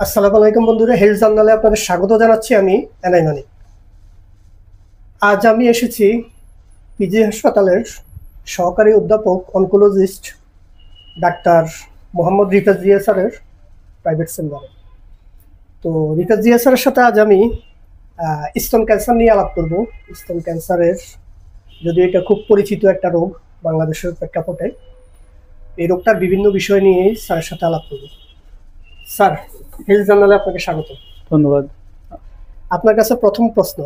আসসালামু আলাইকুম বন্ধুরা, হেলথ জার্নালে আপনাদের স্বাগত জানাচ্ছি। আমি এনাই মানিক। আজ আমি এসেছি পিজি হাসপাতালের সহকারী অধ্যাপক অনকোলজিস্ট ডাক্তার মোহাম্মদ রিফাত জিয়া স্যারের প্রাইভেট চেম্বারে। তো রিফাত জিয়া স্যারের সাথে আজ আমি স্তন ক্যান্সার নিয়ে আলাপ করব। স্তন ক্যান্সারের, যদি এটা খুব পরিচিত একটা রোগ বাংলাদেশের প্রেক্ষাপটে, এই রোগটার বিভিন্ন বিষয় নিয়ে স্যারের সাথে আলাপ করব। স্যার, হেলথ জার্নালে আপনাকে স্বাগত। ধন্যবাদ। আপনার কাছে প্রথম প্রশ্ন,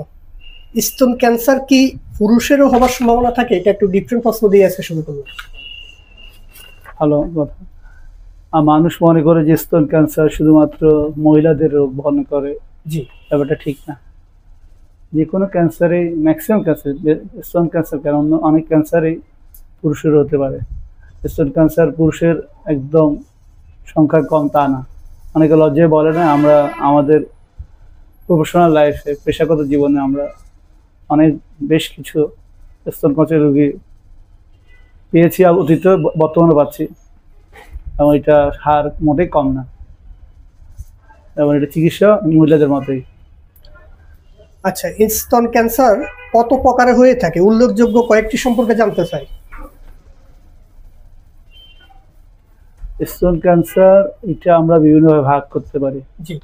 স্তন ক্যান্সার কি পুরুষেরও হবার সম্ভাবনা থাকে? এটা একটু ডিফারেন্ট প্রশ্ন দিয়ে আছে শুরু করবো। ভালো কথা। মানুষ মনে করে যে স্তন ক্যান্সার শুধুমাত্র মহিলাদের রোগ মনে করে। জি, ব্যাপারটা ঠিক না। যে কোনো ক্যান্সারে, ম্যাক্সিমাম ক্যান্সার, স্তন ক্যান্সার কেন, অনেক ক্যান্সারই পুরুষের হতে পারে। স্তন ক্যান্সার পুরুষের একদম সংখ্যা কম তা না। অনেকে লজ্জায় বলে না, আমরা আমাদের প্রফেশনাল লাইফে, পেশাগত জীবনে আমরা অনেক বেশ কিছু স্তন ক্যান্সার রোগী পেয়েছি, অতীতে বর্তমানে পাচ্ছি, এবং এটা হার মোটেই কম না, এবং এটা চিকিৎসা মহিলাদের মতোই। আচ্ছা, স্তন ক্যান্সার কত প্রকারে হয়ে থাকে? উল্লেখযোগ্য কয়েকটি সম্পর্কে জানতে চাই। স্তন ক্যান্সার এটা আমরা বিভিন্নভাবে ভাগ করতে পারি। জি,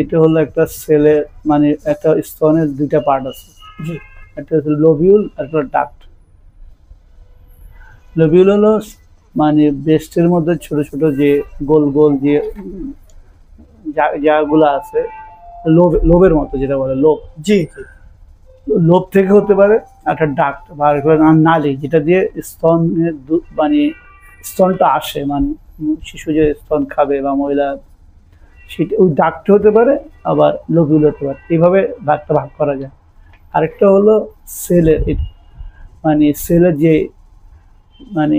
এটা হলো একটা সেলের, মানে একটা স্তনের দুইটা পার্ট আছে। জি, একটা হচ্ছে লোবিউল আর একটা ডাক্ট। লোবিউল হলো মানে ব্রেস্টের মধ্যে ছোট ছোট যে গোল গোল যে জায়গাগুলো আছে, লোবের মতো যেটা বলে লোব। জি, জি, লোব থেকে হতে পারে একটা ডাক্ট বা নালী, যেটা দিয়ে স্তনের মানে স্তনটা আসে, মানে শিশু যে স্তন খাবে বা মহিলা, সেটা ওই ডাক্ট হতে পারে, আবার লোবিউল হতে পারে। এইভাবে ডাক্টটা ভাগ করা যায়। আরেকটা হলো সেলের, মানে সেলের যে মানে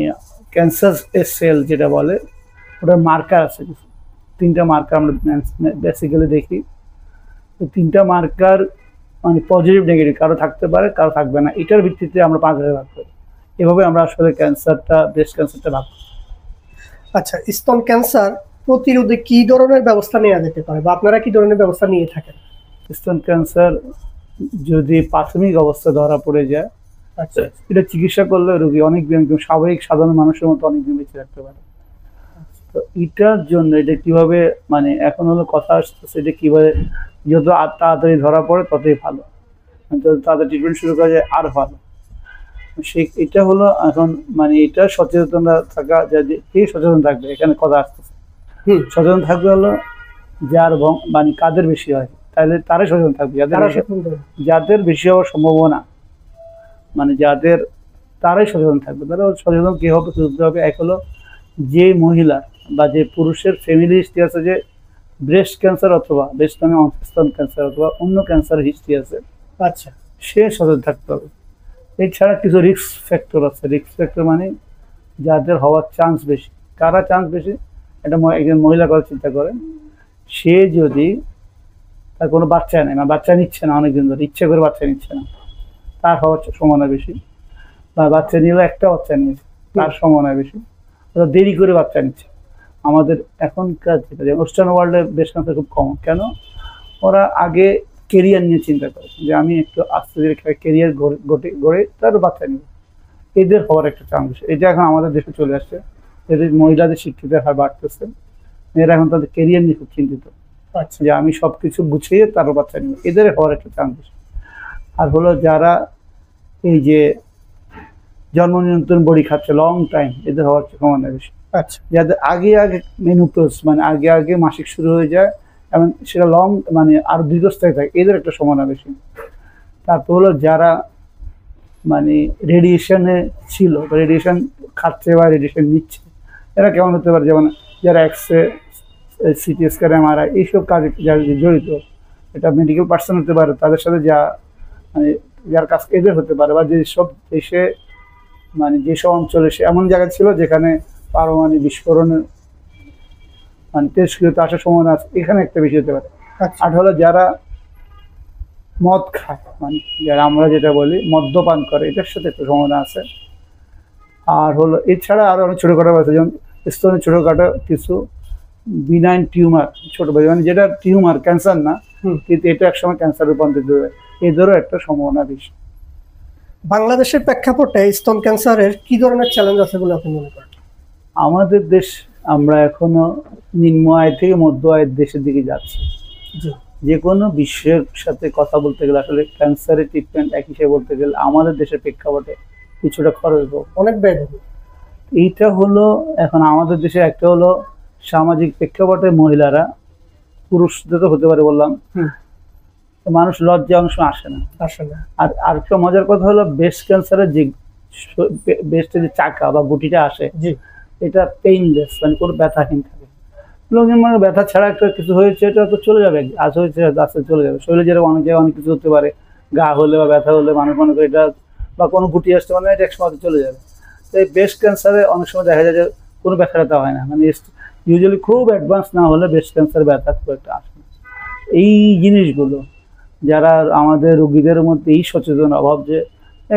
ক্যান্সার সেল যেটা বলে, ওটার মার্কার আছে কিছু, তিনটা মার্কার আমরা বেসিক্যালি দেখি। তো তিনটা মার্কার মানে পজিটিভ নেগেটিভ, কারো থাকতে পারে কারো থাকবে না, এটার ভিত্তিতে আমরা 5 ভাগে ভাগ করি। এভাবে আমরা আসলে ক্যান্সারটা, ব্রেস্ট ক্যান্সারটা ভাগ করি। আচ্ছা, স্তন ক্যান্সার প্রতিরোধে কি ধরনের ব্যবস্থা নেওয়া যেতে পারে, বা আপনারা কি ধরনের ব্যবস্থা নিয়ে থাকেন? স্তন ক্যান্সার যদি প্রাথমিক অবস্থা ধরা পড়ে যায়, আচ্ছা, এটা চিকিৎসা করলে রোগী অনেকদিন স্বাভাবিক সাধারণ মানুষের মতো অনেকদিন বেঁচে রাখতে পারে। তো এটার জন্য এটা কিভাবে, মানে এখন হলো কথা আসতেছে, এটা কিভাবে যত তাড়াতাড়ি ধরা পড়ে ততই ভালো, যত তাড়াতাড়ি ট্রিটমেন্ট শুরু করা যায় আর ভালো। এটা হলো এখন, মানে এটা সচেতন থাকা, কে সচেতন থাকবে এখানে কথা আসতেছে। সচেতন থাকবে হলো যার মানে কাদের বেশি হয়, তাহলে তারাই সচেতন থাকবে। যাদের বেশি হওয়ার সম্ভাবনা, মানে যাদের, তারাই সচেতন থাকবে। তারা সচেতন কে হবে, বুঝতে হবে। এক হলো যে মহিলা বা যে পুরুষের ফ্যামিলি হিস্ট্রি আছে, যে ব্রেস্ট ক্যান্সার অথবা স্তন ক্যান্সার অথবা অন্য ক্যান্সার হিস্ট্রি আছে, আচ্ছা, সে সচেতন থাকতে হবে। এছাড়া কিছু রিস্ক ফ্যাক্টর আছে। রিস্ক ফ্যাক্টর মানে যাদের হওয়ার চান্স বেশি। কারা চান্স বেশি? এটা একজন মহিলা কথা চিন্তা করেন, সে যদি তার কোনো বাচ্চা নেই, বা বাচ্চা নিচ্ছে না অনেকদিন ধরে, ইচ্ছে করে বাচ্চা নিচ্ছে না, তার হওয়ার সম্ভাবনা বেশি। বা বাচ্চা নিলে একটা বাচ্চা নিয়েছে, তার সম্ভাবনা বেশি। ওরা দেরি করে বাচ্চা নিচ্ছে। আমাদের এখনকার যেটা, যে ওয়েস্টার্ন ওয়ার্ল্ডে ব্রেস্ট ক্যান্সার খুব কমন। কেন? ওরা আগে কেরিয়ার নিয়ে চিন্তা করে, যে আমি একটু আস্তে ধীরে কেরিয়ার গড়ে তার বাচ্চা নিব। এদের হওয়ার একটা চান্স, এটা এখন আমাদের দেশে চলে আসছে। এদের মহিলাদের শিক্ষিতের হার বাড়তেছে, মেয়েরা এখন তাদের কেরিয়ার নিয়ে খুব চিন্তিত, যে আমি সবকিছু গুছিয়ে তারও বাচ্চা নিব। এদের হওয়ার একটা চান্স। আর হলো যারা এই যে জন্ম নিয়ন্ত্রণ বড়ি খাচ্ছে লং টাইম, এদের হওয়ার সম্ভাবনা বেশি। আচ্ছা, যাদের আগে আগে মেনোপজ, মানে আগে আগে মাসিক শুরু হয়ে যায়, এবং সেটা লং, মানে আরো দীর্ঘস্থায়ী থাকে, এদের একটা সম্ভাবনা বেশি। তারপর হলো যারা মানে রেডিয়েশনে ছিল, বা রেডিয়েশন খাচ্ছে বা রেডিয়েশন নিচ্ছে, এরা কেমন হতে পারে? যেমন যারা এক্সরে, সিটি স্ক্যান, এমআরআই, এইসব কাজে যারা জড়িত, এটা মেডিকেল পার্সন হতে পারে, তাদের সাথে যা মানে যার কাজ, এদের হতে পারে। বা যেসব দেশে, মানে যেসব অঞ্চলে সে এমন জায়গা ছিল যেখানে পারমাণবিক বিস্ফোরণের মানে তেজস্ক্রিয়তা আসার সম্ভাবনা আছে, এখানে একটা বেশি হতে পারে। আর হলো যারা মদ খায়, মানে যারা আমরা যেটা বলি মদ্যপান করে, এটার সাথে একটু সম্ভাবনা আছে। আর হলো এছাড়া আরো অনেক ছোটখাটো আছে, যেমন স্তনের ছোটখাটো কিছু বিনাইন টিউমার, ছোট ভাই মানে যেটা টিউমার, ক্যান্সার না, হুম। কিন্তু এটা একসময় ক্যান্সার রূপান্তরিত হবে, এদেরও একটা সম্ভাবনা বেশি। বাংলাদেশের প্রেক্ষাপটে স্তন ক্যান্সারের কি ধরনের চ্যালেঞ্জ আছে বলে আপনি মনে করেন? আমাদের দেশ, আমরা এখনো নিম্ন আয় থেকে মধ্য আয়ের দেশের দিকে যাচ্ছি। জি। যে কোনো বিশ্বের সাথে কথা বলতে গেলে আসলে ক্যান্সারের ট্রিটমেন্ট এক হিসেবে বলতে গেলে আমাদের দেশের প্রেক্ষাপটে কিছুটা খরচ হোক, অনেক ব্যয়বহুল। এইটা হলো এখন আমাদের দেশে একটা হলো সামাজিক প্রেক্ষাপটে মহিলারা, পুরুষদের তো হতে পারে বললাম, হুম। তো মানুষ লজ্জা অংশ আসে না। আসলে আর আরেকটা মজার কথা হলো ব্রেস্ট ক্যান্সারের যে ব্রেস্টের যে চাকা বা গুটিটা আসে, জি। এটা পেইনলেস, মানে কোনো ব্যথাহীন থাকে। লোকজন মানে ব্যথা ছাড়া একটা কিছু হয়েছে এটা তো চলে যাবে, আজ হয়েছে আস্তে চলে যাবে। শরীরে যেরকম অনেক জায়গায় অনেক কিছু হতে পারে, গা হলে বা ব্যথা হলে মানুষ মনে করে এটা, বা কোনো গুটি আসতে মানে এটা এক সময় চলে যাবে। তো এই ব্রেস্ট ক্যান্সারে অনেক সময় দেখা যায় যে কোনো ব্যথা ব্যথা হয় না, মানে ইউজুয়ালি খুব অ্যাডভান্স না হলে ব্রেস্ট ক্যান্সার ব্যথা খুব একটা আসে না। এই জিনিসগুলো যারা আমাদের রোগীদের মধ্যে এই সচেতন অভাব, যে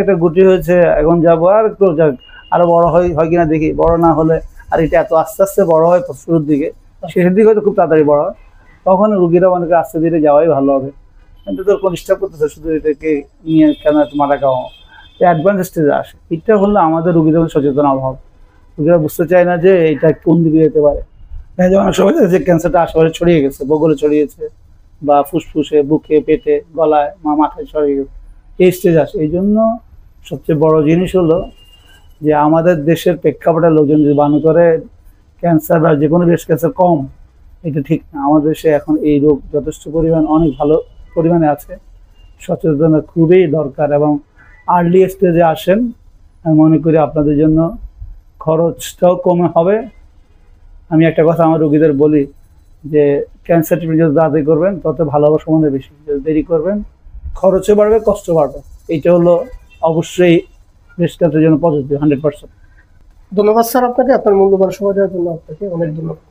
একটা গুটি হয়েছে এখন যাবো আর একটু যাক, আরো বড় হয় কিনা দেখি, বড় না হলে, আর এটা এত আস্তে আস্তে বড় হয় শুরুর দিকে, শেষের দিকে হয়তো খুব তাড়াতাড়ি বড় হয়, তখন রুগীরা অনেকে আস্তে ধীরে যাওয়াই ভালো হবে। কিন্তু তোর কোন ডিস্টার্ব করতেছে, শুধু এটাকে নিয়ে কেন এত মাথা খাওয়া, অ্যাডভান্স স্টেজে আসে। এটা হলো আমাদের রুগীদের মধ্যে সচেতন অভাব। রুগীরা বুঝতে চায় না যে এটা কোন দিকে যেতে পারে। অনেক সময় যে ক্যান্সারটা আশেপাশে ছড়িয়ে গেছে, বগলে ছড়িয়েছে, বা ফুসফুসে, বুকে, পেটে, গলায়, মাথায় ছড়িয়ে গেছে, এই স্টেজ আসে। এই জন্য সবচেয়ে বড় জিনিস হলো যে আমাদের দেশের প্রেক্ষাপটে লোকজন যদি বানু করে ক্যান্সার বা যে কোনো ব্রেস্ট ক্যান্সার কম, এটা ঠিক না। আমাদের দেশে এখন এই রোগ যথেষ্ট পরিমাণ, অনেক ভালো পরিমাণে আছে। সচেতনতা খুবই দরকার, এবং আর্লি স্টেজে আসেন, আমি মনে করি আপনাদের জন্য খরচটাও কমে হবে। আমি একটা কথা আমার রোগীদের বলি যে ক্যান্সার ট্রিটমেন্ট যত তাড়াতাড়ি করবেন তত ভালো হওয়ার সম্ভাবনা বেশি, যদি দেরি করবেন খরচও বাড়বে, কষ্ট বাড়বে। এইটা হলো অবশ্যই ব্রেস্ট ক্যান্সারের জন্য পজিটিভ 100%। ধন্যবাদ স্যার আপনাকে, আপনার মূল্যবান সময় দেওয়ার জন্য আপনাকে অনেক ধন্যবাদ।